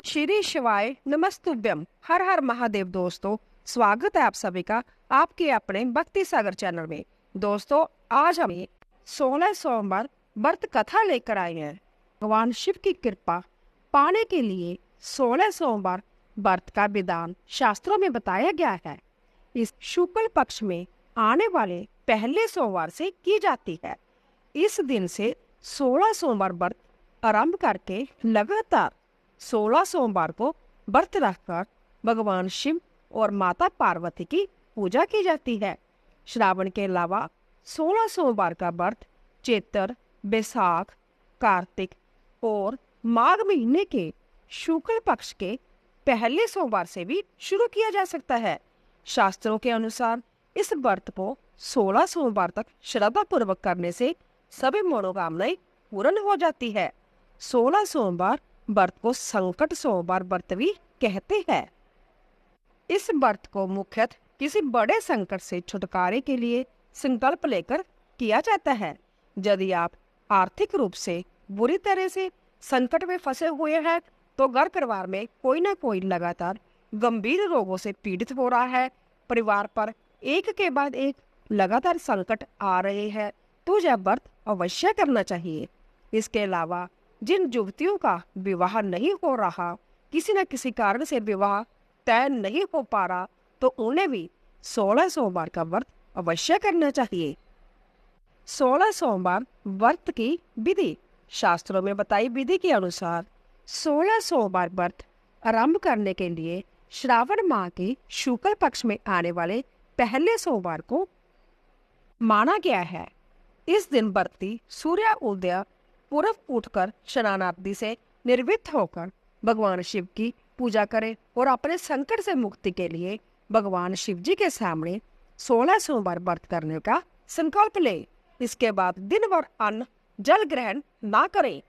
श्री शिवाय नमस्तुभ्यम। हर हर महादेव। दोस्तों, स्वागत है आप सभी का आपके अपने भक्ति सागर चैनल में। दोस्तों, आज हम 16 सोमवार व्रत कथा लेकर आए हैं। भगवान शिव की कृपा पाने के लिए 16 सोमवार व्रत का विधान शास्त्रों में बताया गया है। इस शुक्ल पक्ष में आने वाले पहले सोमवार से की जाती है। इस दिन से 16 सोमवार व्रत आरंभ करके लगातार 16 सोमवार को व्रत रखकर भगवान शिव और माता पार्वती की पूजा की जाती है। श्रावण के अलावा 16 सोमवार का व्रत चैत्र, बैसाख, कार्तिक और माघ महीने के शुक्ल पक्ष के पहले सोमवार से भी शुरू किया जा सकता है। शास्त्रों के अनुसार इस व्रत को 16 सोमवार तक श्रद्धा पूर्वक करने से सभी मनोकामनाएं पूर्ण हो जाती है। 16 सोमवार व्रत को संकट सोमवार व्रत भी कहते हैं। इस व्रत को मुख्यतः किसी बड़े संकट से छुटकारे के लिए संकल्प लेकर किया जाता है। यदि आप आर्थिक रूप से बुरी तरह से संकट में फंसे हुए हैं तो घर परिवार में कोई ना कोई लगातार गंभीर रोगों से पीड़ित हो रहा है, परिवार पर एक के बाद एक लगातार संकट आ रहे हैं, तो यह व्रत अवश्य करना चाहिए। इसके अलावा जिन युवतियों का विवाह नहीं हो रहा, किसी न किसी कारण से विवाह तय नहीं हो पा रहा, तो उन्हें भी 16 सोमवार का व्रत अवश्य करना चाहिए। 16 सोमवार व्रत की विधि। शास्त्रों में बताई विधि के अनुसार 16 सोमवार व्रत आरंभ करने के लिए श्रावण माह के शुक्ल पक्ष में आने वाले पहले सोमवार को माना गया है। इस दिन व्रती सूर्य उदय पूर्व उठकर स्नान आदि से निर्वृत्त होकर भगवान शिव की पूजा करे और अपने संकट से मुक्ति के लिए भगवान शिव जी के सामने 16 सोमवार व्रत करने का संकल्प ले। इसके बाद दिन भर अन्न जल ग्रहण ना करे।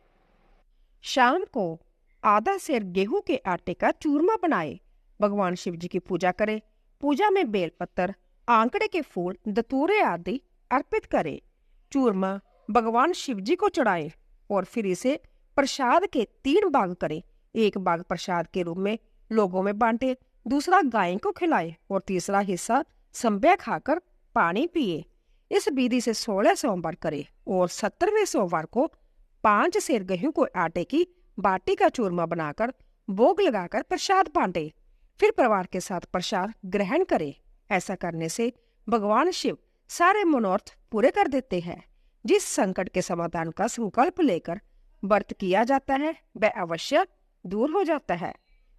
शाम को आधा सेर गेहूं के आटे का चूरमा बनाए, भगवान शिव जी की पूजा करे। पूजा में बेलपत्र, आंकड़े के फूल, दतूरे आदि अर्पित करे। चूरमा भगवान शिव जी को चढ़ाए और फिर इसे प्रसाद के 3 भाग करे। एक भाग प्रसाद के रूप में लोगों में बांटे, दूसरा गाय को खिलाए और तीसरा हिस्सा संध्या खाकर पानी पिए। इस विधि से 16 सोमवार करे और 17वें सोमवार को 5 सेर गेहूं को आटे की बाटी का चूरमा बनाकर भोग लगाकर प्रसाद बांटे। फिर परिवार के साथ प्रसाद ग्रहण करे। ऐसा करने से भगवान शिव सारे मनोरथ पूरे कर देते हैं। जिस संकट के समाधान का संकल्प लेकर व्रत किया जाता है वह अवश्य दूर हो जाता है।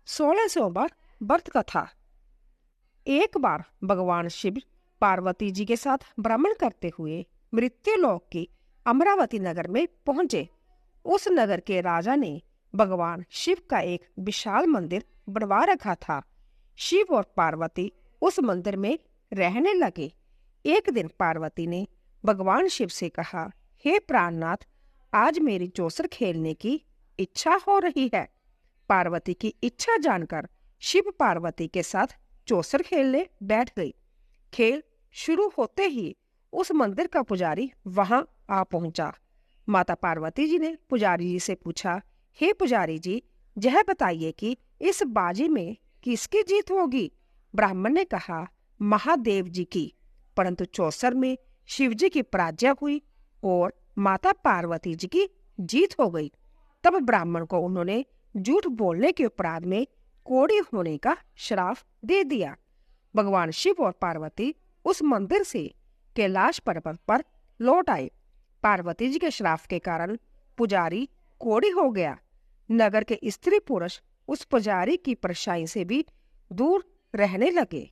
16 सोमवार व्रत कथा। एक बार भगवान शिव पार्वती जी के साथ भ्रमण करते हुए मृत्युलोक की अमरावती नगर में पहुंचे। उस नगर के राजा ने भगवान शिव का एक विशाल मंदिर बनवा रखा था। शिव और पार्वती उस मंदिर में रहने लगे। एक दिन पार्वती ने भगवान शिव से कहा, हे प्राणनाथ, आज मेरी चौसर खेलने की इच्छा हो रही है। पार्वती की इच्छा जानकर शिव पार्वती के साथ चौसर खेलने बैठ गई। खेल शुरू होते ही उस मंदिर का पुजारी वहां आ पहुंचा। माता पार्वती जी ने पुजारी जी से पूछा, हे पुजारी जी, यह बताइए कि इस बाजी में किसकी जीत होगी? ब्राह्मण ने कहा, महादेव जी की। परंतु चौसर में शिव जी की पराजय हुई और माता पार्वती जी की जीत हो गई। तब ब्राह्मण को उन्होंने झूठ बोलने के अपराध में कोढ़ी होने का श्राप दे दिया। भगवान शिव और पार्वती उस मंदिर से कैलाश पर्वत पर लौट आए। पार्वती जी के श्राप के कारण पुजारी कोढ़ी हो गया। नगर के स्त्री पुरुष उस पुजारी की परछाई से भी दूर रहने लगे।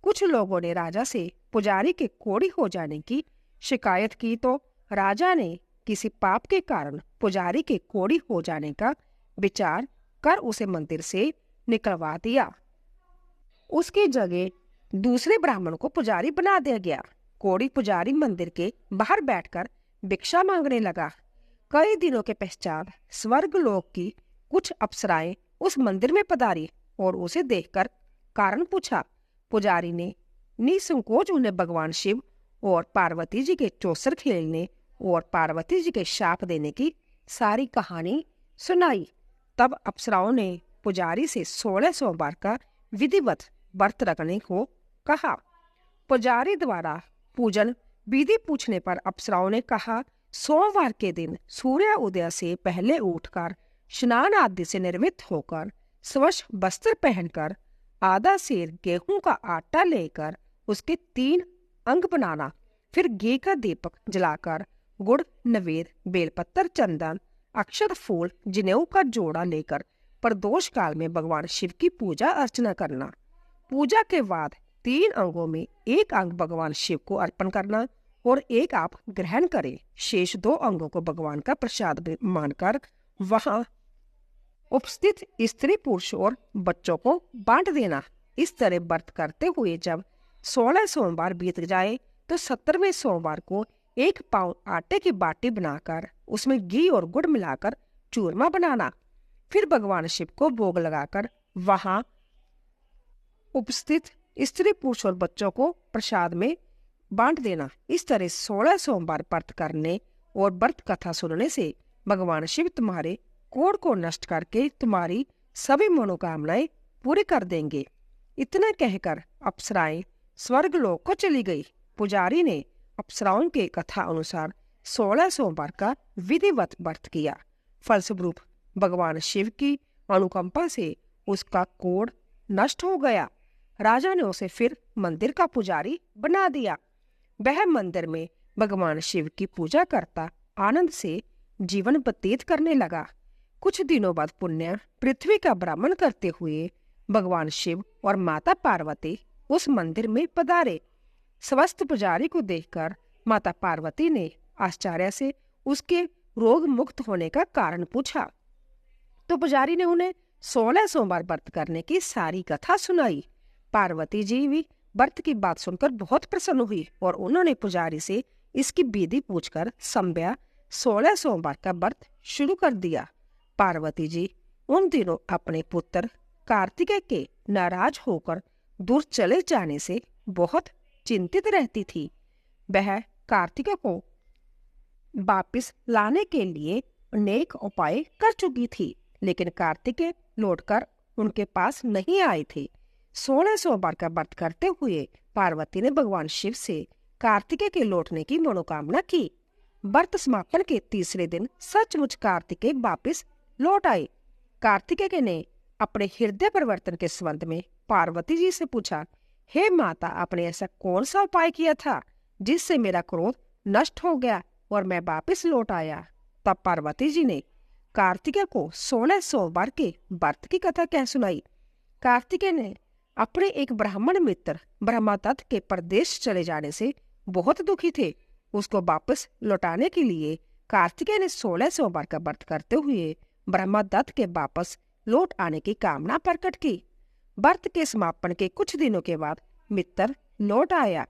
कुछ लोगों ने राजा से पुजारी के कोढ़ी हो जाने की शिकायत की तो राजा ने किसी पाप के कारण पुजारी के कोढ़ी हो जाने का विचार कर उसे मंदिर से निकलवा दिया। उसकी जगह दूसरे ब्राह्मण को पुजारी बना दिया गया। कोढ़ी पुजारी मंदिर के बाहर बैठकर भिक्षा मांगने लगा। कई दिनों के पश्चात स्वर्ग लोक की कुछ अप्सराएं उस मंदिर में पधारी और उसे देखकर कारण पूछा। पुजारी ने निसंकोच उन्हें भगवान शिव और पार्वती जी के चौसर खेलने और पार्वती जी के शाप देने की सारी कहानी सुनाई। तब अप्सराओं ने पुजारी से 16 सोमवार का विधिवत व्रत रखने को कहा। पुजारी द्वारा पूजन विधि पूछने पर अप्सराओं ने कहा, सोमवार के दिन सूर्य उदय से पहले उठकर स्नान आदि से निर्मित होकर स्वच्छ वस्त्र पहनकर आधा सेर गेहूं का आटा लेकर उसके 3 अंग बनाना, फिर घी का दीपक जलाकर गुड़, नवेद, बेलपत्र, चंदन, अक्षत फूल, जनेऊ का जोड़ा लेकर प्रदोष काल में भगवान शिव की पूजा अर्चना करना। पूजा के बाद 3 अंगों में एक अंग भगवान शिव को अर्पण करना और एक आप ग्रहण करें। शेष 2 अंगों को भगवान का प्रसाद मानकर वहां उपस्थित स्त्री, पुरुष और बच्चों को बांट देना। इस तरह व्रत करते हुए जब 16 सोमवार बीत जाए तो 17वें सोमवार को 1 पाव आटे की बाटी बनाकर उसमें घी और गुड़ मिलाकर चूरमा बनाना, फिर भगवान शिव को भोग लगाकर वहां उपस्थित स्त्री, पुरुष और बच्चों को प्रसाद में बांट देना। इस तरह 16 सोमवार व्रत करने और व्रत कथा सुनने से भगवान शिव तुम्हारे कोढ़ को नष्ट करके तुम्हारी सभी मनोकामनाएं पूरी कर देंगे। इतना कहकर अप्सराएं स्वर्गलोक को चली गई। पुजारी ने अप्सराओं के कथा अनुसार 16 सोमवार का विधिवत व्रत किया। फलस्वरूप भगवान शिव की अनुकंपा से उसका कोढ़ नष्ट हो गया। राजा ने उसे फिर मंदिर का पुजारी बना दिया। वह मंदिर में भगवान शिव की पूजा करता आनंद से जीवन व्यतीत करने लगा। कुछ दिनों बाद पुण्य पृथ्वी का भ्रमण करते हुए भगवान शिव और माता पार्वती उस मंदिर में पधारे। स्वस्थ पुजारी को देखकर माता पार्वती ने आश्चर्य से उसके रोग मुक्त होने का कारण पूछा, तो पुजारी ने उन्हें 16 सोमवार व्रत करने की सारी कथा सुनाई। पार्वती जी भी व्रत की बात सुनकर बहुत प्रसन्न हुई और उन्होंने पुजारी से इसकी विधि पूछकर संध्या 16 सोमवार का व्रत शुरू कर दिया। पार्वती जी उन दिनों अपने पुत्र कार्तिकेय के नाराज होकर दूर चले जाने से बहुत चिंतित रहती थी। वह कार्तिकेय को वापस लाने के लिए अनेक उपाय कर चुकी थी, लेकिन कार्तिकेय लौटकर उनके पास नहीं आए थे। 16 सोमवार का व्रत करते हुए पार्वती ने भगवान शिव से कार्तिकेय के लौटने की मनोकामना की। व्रत समापन के तीसरे दिन सचमुच कार्तिकेय वापस लौट आए। कार्तिकेय ने अपने हृदय परिवर्तन के संबंध में पार्वती जी से पूछा, हे माता, आपने ऐसा कौन सा उपाय किया था जिससे मेरा क्रोध नष्ट हो गया और मैं वापस लौट आया? तब पार्वती जी ने कार्तिकेय को 16 सोमवार के व्रत की कथा कह सुनाई। कार्तिकेय ने अपने एक ब्राह्मण मित्र ब्रह्मदत्त के प्रदेश चले जाने से बहुत दुखी थे। उसको वापस लौटाने के लिए कार्तिकेय ने 16 सोमवार का व्रत करते हुए ब्रह्मदत्त के वापस लौट आने की कामना प्रकट की। व्रत के समापन के कुछ दिनों के बाद मित्र लौट आया।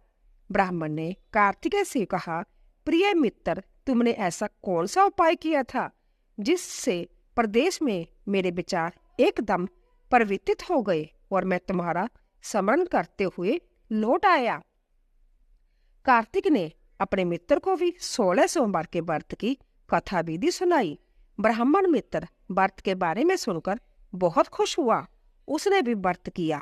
ब्राह्मण ने कार्तिकेय से कहा, प्रिय मित्र, तुमने ऐसा कौन सा उपाय किया था जिससे प्रदेश में मेरे विचार एकदम परिवर्तित हो गए और मैं तुम्हारा स्मरण करते हुए लौट आया? कार्तिक ने अपने मित्र को भी 16 सोमवार के व्रत की कथा विधि सुनाई। ब्राह्मण मित्र व्रत के बारे में सुनकर बहुत खुश हुआ। उसने भी व्रत किया।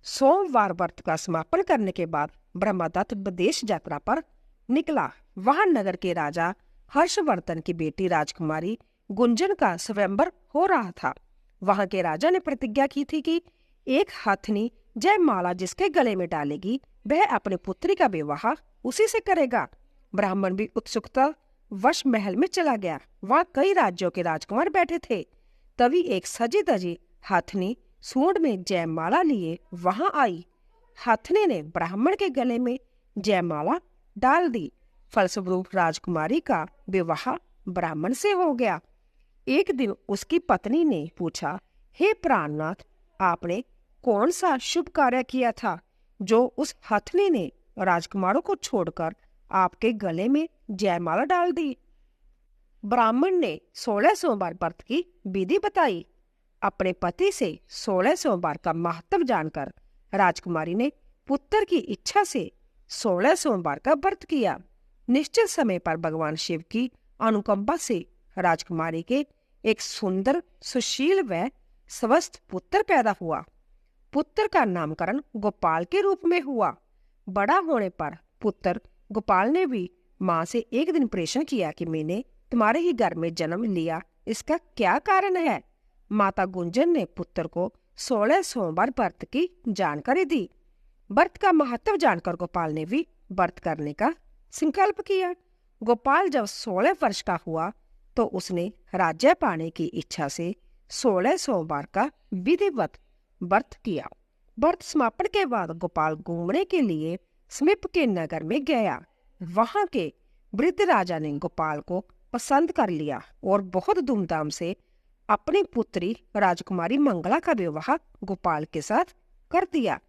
सोमवार व्रत का समापन करने के बाद ब्रह्मदत्त विदेश यात्रा पर निकला। वहां नगर के राजा हर्षवर्धन की बेटी राजकुमारी गुंजन का स्वयंवर हो रहा था। वहां के राजा ने प्रतिज्ञा की थी कि एक हथनी जयमाला जिसके गले में डालेगी वह अपने पुत्री का विवाह उसी से करेगा। ब्राह्मण भी उत्सुकता वश महल में चला गया। वहां कई राज्यों के राजकुमार बैठे थे। तभी एक सजी धजी हथनी सूंड में जयमाला लिए वहां आई। हथनी ने ब्राह्मण के गले में जयमाला डाल दी। फलस्वरूप राजकुमारी का विवाह ब्राह्मण से हो गया। एक दिन उसकी पत्नी ने पूछा, हे प्राणनाथ, आपने कौन सा शुभ कार्य किया था जो उस हथनी ने राजकुमारों को छोड़कर आपके गले में जयमाला डाल दी? ब्राह्मण ने 16 सोमवार व्रत की विधि बताई। अपने पति से 16 सोमवार का महत्व जानकर राजकुमारी ने पुत्र की इच्छा से 16 सोमवार का व्रत किया। निश्चित समय पर भगवान शिव की अनुकंपा से राजकुमारी के एक सुंदर, सुशील व स्वस्थ पुत्र पैदा हुआ। पुत्र का नामकरण गोपाल के रूप में हुआ। बड़ा होने पर पुत्र गोपाल ने भी माँ से एक दिन प्रश्न किया कि मैंने तुम्हारे ही घर में जन्म लिया, इसका क्या कारण है। माता गुंजन ने पुत्र को 16 सोमवार व्रत की जानकारी दी। व्रत का महत्व जानकर गोपाल ने भी व्रत करने का संकल्प किया। गोपाल जब 16 वर्ष का हुआ तो उसने राज्य पाने की इच्छा से 16 सोमवार का विधिवत व्रत किया। व्रत समापन के बाद गोपाल घूमने के लिए समीप के नगर में गया। वहां के वृद्ध राजा ने गोपाल को पसंद कर लिया और बहुत धूमधाम से अपनी पुत्री राजकुमारी मंगला का विवाह गोपाल के साथ कर दिया।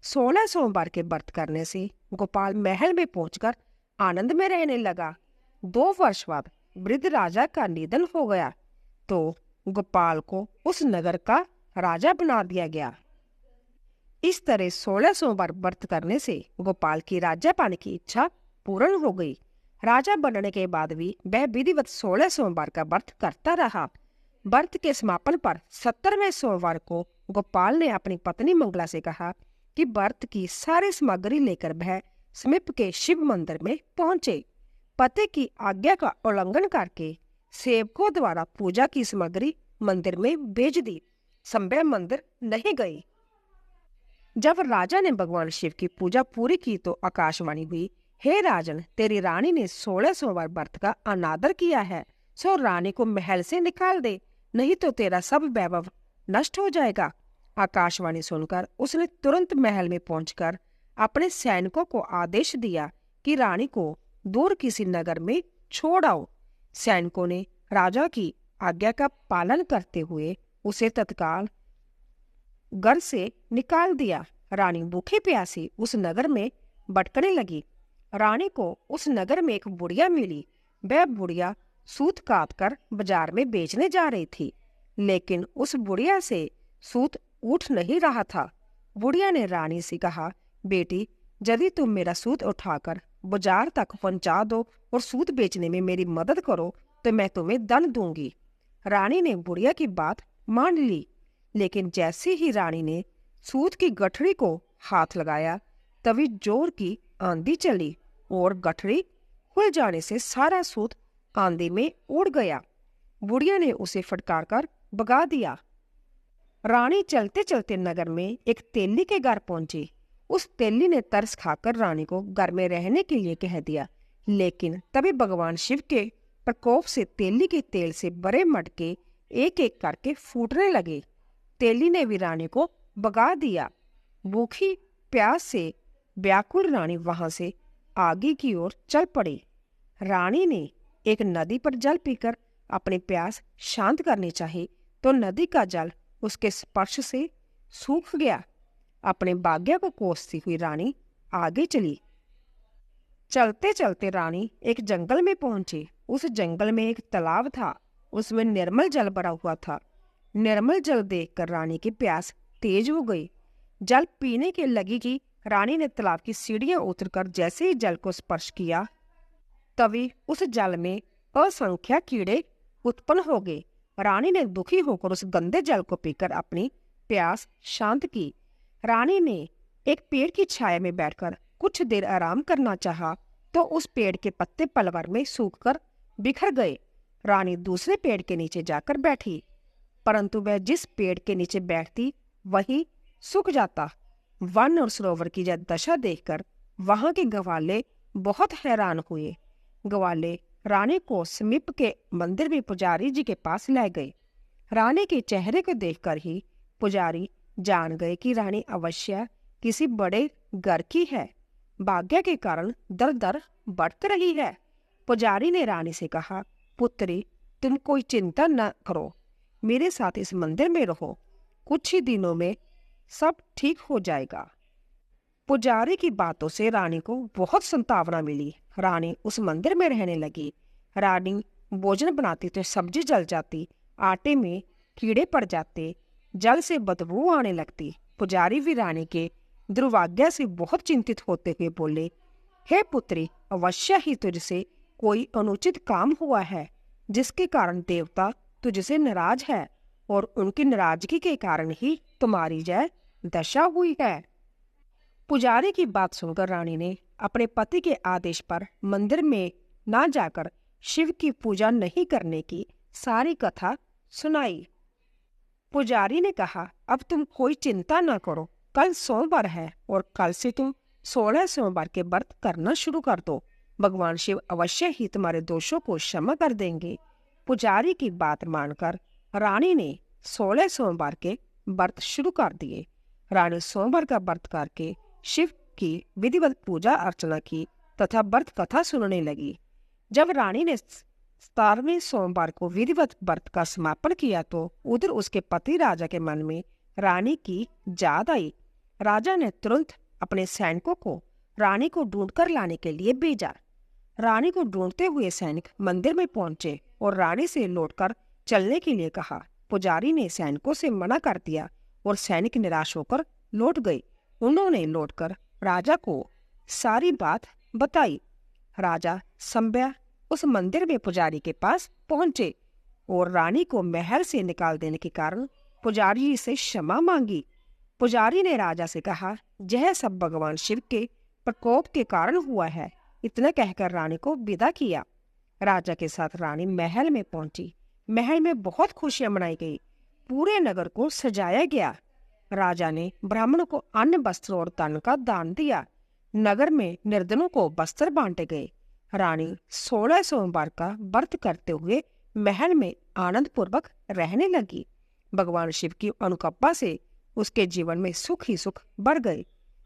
16 सोमवार के व्रत करने से गोपाल महल में पहुंचकर आनंद में रहने लगा। 2 वर्ष बाद वृद्ध राजा का निधन हो गया तो गोपाल को उस नगर का राजा बना दिया गया। इस तरह 16 सोमवार व्रत करने से गोपाल की राज्य पाने की इच्छा पूर्ण हो गई। राजा बनने के बाद भी वह विधिवत 16 सोमवार का व्रत करता रहा। व्रत के समापन पर 17वें सोमवार को गोपाल ने अपनी पत्नी मंगला से कहा कि व्रत की सारी सामग्री लेकर वह समीप के शिव मंदिर में पहुंचे। पति की आज्ञा का उल्लंघन करके सेवकों द्वारा पूजा की सामग्री मंदिर में भेज दी। स्वयं मंदिर नहीं गई। जब राजा ने भगवान शिव की पूजा पूरी की तो आकाशवाणी हुई, हे राजन, तेरी रानी ने 16 सोमवार व्रत का अनादर किया है, सो रानी को महल से निकाल दे, नहीं तो तेरा सब वैभव नष्ट हो जाएगा। आकाशवाणी सुनकर उसने तुरंत महल में पहुंचकर अपने सैनिकों को आदेश दिया कि रानी को दूर किसी नगर में छोड़ आओ। सैनिकों ने राजा की आज्ञा का पालन करते हुए उसे तत्काल घर से निकाल दिया। रानी भूखी प्यासी उस नगर में भटकने लगी। रानी को उस नगर में एक बुढ़िया मिली। वह बुढ़िया सूत काट कर बाजार में बेचने जा रही थी, लेकिन उस बुढ़िया से सूत उठ नहीं रहा था। बुढ़िया ने रानी से कहा, बेटी, यदि तुम मेरा सूत उठाकर बाजार तक पहुंचा दो और सूत बेचने में मेरी मदद करो तो मैं तुम्हें धन दूंगी। रानी ने बुढ़िया की बात मान ली, लेकिन जैसे ही रानी ने सूत की गठरी को हाथ लगाया तभी जोर की आंधी चली और गठरी खुल जाने से सारा सूत आंधी में उड़ गया। बुढ़िया ने उसे फटकार कर भगा दिया। रानी चलते चलते नगर में एक तेली के घर पहुंची। उस तेली ने तरस खाकर रानी को घर में रहने के लिए कह दिया, लेकिन तभी भगवान शिव के प्रकोप से तेली के तेल से बड़े मटके एक एक करके फूटने लगे। तेली ने भी रानी को भगा दिया। भूखी प्यास से व्याकुल रानी वहां से आगे की ओर चल पड़ी। रानी ने एक नदी पर जल पीकर अपनी प्यास शांत करनी चाहिए तो नदी का जल उसके स्पर्श से सूख गया। अपने भाग्य को कोसती हुई रानी आगे चली। चलते चलते रानी एक जंगल में पहुंची। उस जंगल में एक तालाब था, उसमें निर्मल जल भरा हुआ था। निर्मल जल देखकर रानी की प्यास तेज हो गई। जल पीने के लगी कि रानी ने तालाब की सीढ़ियां उतरकर जैसे ही जल को स्पर्श किया तभी उस जल में असंख्य कीड़े उत्पन्न हो गए। रानी ने दुखी होकर उस गंदे जल को पीकर अपनी प्यास शांत की। रानी ने एक पेड़ की छाया में बैठकर कुछ देर आराम करना चाहा तो उस पेड़ के पत्ते पल भर में सूखकर बिखर गए। रानी दूसरे पेड़ के नीचे जाकर बैठी, परंतु वह जिस पेड़ के नीचे बैठती वही सूख जाता। वन और सरोवर की यह दशा देखकर वहां के ग्वाले बहुत हैरान हुए। ग्वाले रानी को समीप के मंदिर में पुजारी जी के पास ले गए। रानी के चेहरे को देखकर ही पुजारी जान गए कि रानी अवश्य किसी बड़े घर की है। भाग्य के कारण दर दर बढ़त रही है। पुजारी ने रानी से कहा, पुत्री, तुम कोई चिंता न करो, मेरे साथ इस मंदिर में रहो, कुछ ही दिनों में सब ठीक हो जाएगा। पुजारी की बातों से रानी को बहुत संतावना मिली। रानी उस मंदिर में रहने लगी। रानी भोजन बनाती तो सब्जी जल जाती, आटे में कीड़े पड़ जाते, जल से बदबू आने लगती। पुजारी भी रानी के दुर्भाग्य से बहुत चिंतित होते हुए बोले, हे पुत्री, अवश्य ही तुझसे कोई अनुचित काम हुआ है। जिसके कारण देवता तुझसे नाराज है और उनकी नाराजगी के कारण ही तुम्हारी जय दशा हुई है। पुजारी की बात सुनकर रानी ने अपने पति के आदेश पर मंदिर में ना जाकर शिव की पूजा नहीं करने की सारी कथा सुनाई। पुजारी ने कहा, अब तुम कोई चिंता न करो, कल सोमवार है और कल से तुम 16 सोमवार के व्रत करना शुरू कर दो। भगवान शिव अवश्य ही तुम्हारे दोषों को क्षमा कर देंगे। पुजारी की बात मानकर रानी ने 16 सोमवार के व्रत शुरू कर दिए। रानी सोमवार का व्रत करके शिव की विधिवत पूजा अर्चना की तथा व्रत कथा सुनने लगी। जब रानी ने 17वें सोमवार को विधिवत व्रत का समापन किया तो उधर उसके पति राजा के मन में रानी की याद आई। राजा ने तुरंत अपने सैनिकों को रानी को ढूंढकर लाने के लिए भेजा। रानी को ढूंढते हुए सैनिक मंदिर में पहुंचे और रानी से लौटकर चलने के लिए कहा। पुजारी ने सैनिकों से मना कर दिया और सैनिक निराश होकर लौट गए। उन्होंने लौटकर राजा को सारी बात बताई। राजा संभ्या उस मंदिर में पुजारी के पास पहुंचे और रानी को महल से निकाल देने के कारण पुजारी से क्षमा मांगी। पुजारी ने राजा से कहा, यह सब भगवान शिव के प्रकोप के कारण हुआ है। इतना कहकर रानी को विदा किया। राजा के साथ रानी महल में पहुंची। महल में बहुत खुशियां मनाई गई। पूरे नगर को सजाया गया। राजा ने ब्राह्मणों को अन्न, वस्त्र और धन का दान दिया। नगर में निर्धनों को वस्त्र बांटे गए। रानी 16 सोमवार का व्रत करते हुए महल में आनंद पूर्वक रहने लगी। भगवान शिव की अनुकंपा से उसके जीवन में सुख ही सुख बढ़ गए।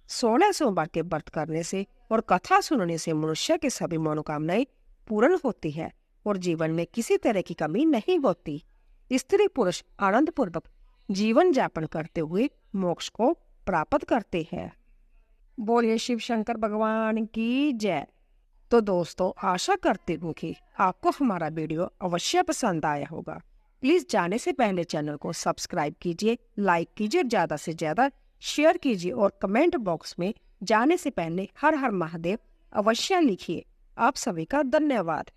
16 सोमवार के व्रत करने से और कथा सुनने से मनुष्य के सभी मनोकामनाएं पूर्ण होती है और जीवन में किसी तरह की कमी नहीं होती। स्त्री पुरुष आनंद पूर्वक जीवन यापन करते हुए मोक्ष को प्राप्त करते हैं। बोलिए शिव शंकर भगवान की जय। तो दोस्तों, आशा करती हूँ कि आपको हमारा वीडियो अवश्य पसंद आया होगा। प्लीज जाने से पहले चैनल को सब्सक्राइब कीजिए, लाइक कीजिए, ज्यादा से ज्यादा शेयर कीजिए और कमेंट बॉक्स में जाने से पहले हर हर महादेव अवश्य लिखिए। आप सभी का धन्यवाद।